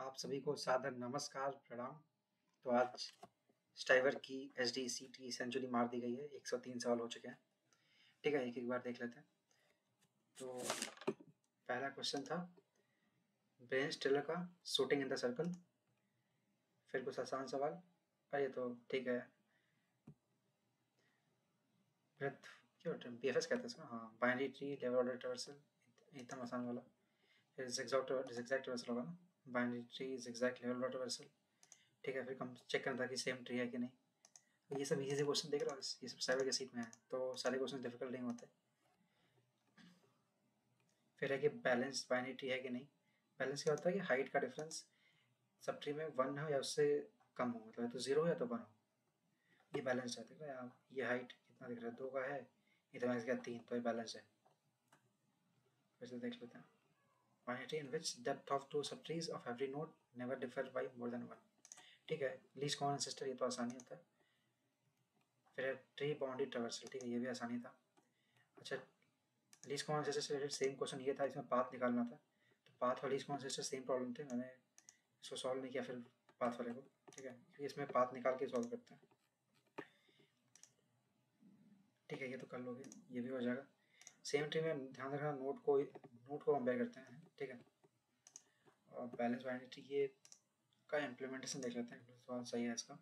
आप सभी को सादर नमस्कार प्रणाम। तो आज स्टाइवर की एचडीसी की सेंचुरी मार दी गई है। 103 सवाल हो चुके हैं। ठीक है, एक एक बार देख लेते हैं। तो पहला क्वेश्चन था बेन स्टिलर का शूटिंग इन द सर्कल। फिर कुछ आसान सवाल, ये तो ठीक है। ब्रेथ क्या BFS कहते हैं इसमें, हाँ। Binary tree, level order traversal, एकदम आसान वाला। फिर जिगजैग ट्रावर्सल होगा ना। Binary tree, zigzag, level order traversal. ठीक है, फिर हम चेक करना था कि सेम ट्री है कि नहीं। ये सब इजी से क्वेश्चन देख रहा हूँ, ये सब साइबर के सीट में है, तो सारे क्वेश्चन डिफिकल्ट नहीं होते। फिर है कि बैलेंस बाइनरी ट्री है कि नहीं। बैलेंस क्या होता है कि हाइट का डिफरेंस सब ट्री में 1 हो या उससे कम हो, मतलब तो 0 हो या तो 1 हो, ये बैलेंस है। देखो यार, ये हाइट कितना दिख रहा है, 2 का है, इतना इसका 3, तो ये बैलेंस है। फिर से देख लेते हैं। Binary tree in which depth of 2 सब trees of every node never differ by more than 1। ठीक है, लीस्ट कॉमन एंसेस्टर, ये तो आसानी होता है। फिर ट्री बाउंड्री ट्रावर्सल, ठीक है, ये भी आसानी था। अच्छा, लीस्ट कॉमन एंसेस्टर से रिलेटेड सेम क्वेश्चन ये था, इसमें पाथ निकालना था। तो पाथ और least common ancestor same problem थे, मैंने इसको सॉल्व नहीं किया फिर पाथ वाले को। ठीक है, क्योंकि इसमें पाथ निकाल के सॉल्व करते हैं। ठीक है, ये तो कर लोगे, ये भी हो जाएगा। सेम ट्री में ध्यान रखना, नोट को कंपेयर करते हैं। ठीक है, और बैलेंस बाइनरी ट्री ये का इम्प्लीमेंटेशन देख लेते हैं, सवाल सही है इसका।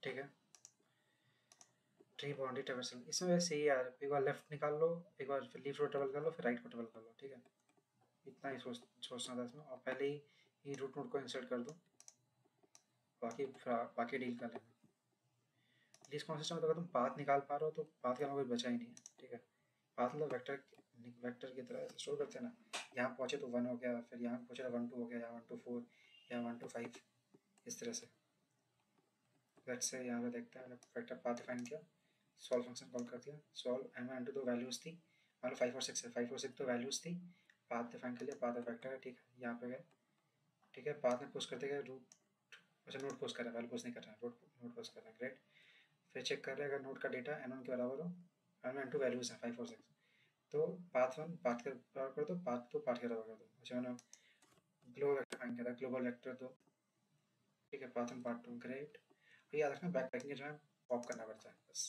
ठीक है, ट्री बाउंड्री ट्रावर्सल, इसमें वैसे ही यार, एक बार लेफ्ट निकाल लो, एक बार फिर लीफ रो ट्रेवल कर लो, फिर राइट को ट्रेवल कर लो। ठीक है, इतना ही सोचना था इसमें, और पहले ही रूट नोड को इंसर्ट कर दो, बाकी डील कर लेना। लीस्ट कॉमन सिस्टम में तो अगर तुम पाथ निकाल पा रहे हो तो पाथ के अलावा कुछ बचा ही नहीं है। ठीक है, पाथ मतलब वेक्टर की तरह स्टोर करते हैं ना। यहाँ पहुँचे तो 1 हो गया, फिर यहाँ पहुँचे तो 1 2 हो गया, या 1 2 4, या 1 2 5, इस तरह से। लेट्स से यहाँ पे देखते हैं, मैंने वेक्टर पाथ डिफाइन किया, सॉल्व फंक्शन कॉल कर दिया, सॉल्व एम एन टू दो वैल्यूज़ थी, मान लो 5 और 6 है, 5 और 6 तो वैल्यूज़ थी, पाथ डिफाइन कर लिया, पाथ और वेक्टर है। ठीक है, यहाँ पे गए। ठीक है, पाथ में पुश करते गए, रूट, अच्छा नोट पुश कर रहा है, वैल्यू पुश नहीं कर रहा है, नोट पुश कर रहा है, ग्रेट। फिर चेक कर रहे हैं अगर नोट का डेटा n1 के बराबर हो, n1 n2 वैल्यूज़ हैं 5 और 6, तो पाथ 1 पाथ के बराबर कर दो, पाथ 2 पाथ के बराबर कर दो। अच्छा, मैंने ग्लोबल वेक्टर फाइन किया था, ग्लोबल वेक्टर 2। ठीक है, पाथ 1 पाथ 2, ग्रेट। और याद रखना, बैक ट्रैकिंग जो है पॉप करना पड़ता है, बस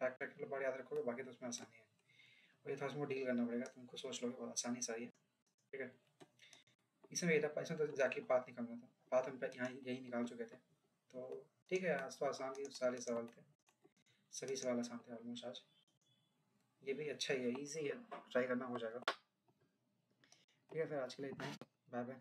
बैक ट्रैक के बारे याद रखोगे, बाकी तो उसमें आसानी है। और ये थोड़ा सा डील करना पड़ेगा, तुमको सोच लोगे, बहुत आसानी से आई है। ठीक है, इसमें ये था, इसमें तो एग्जैक्टली पाथ निकालना था, पाथ हम यहाँ यही निकाल चुके थे। तो ठीक है, आज तो आसान ही सारे सवाल थे, सभी सवाल आसान थे ऑलमोस्ट आज। ये भी अच्छा ही है, ईजी है, ट्राई करना हो जाएगा। ठीक है, फिर आज के लिए इतना ही, बाय बाय।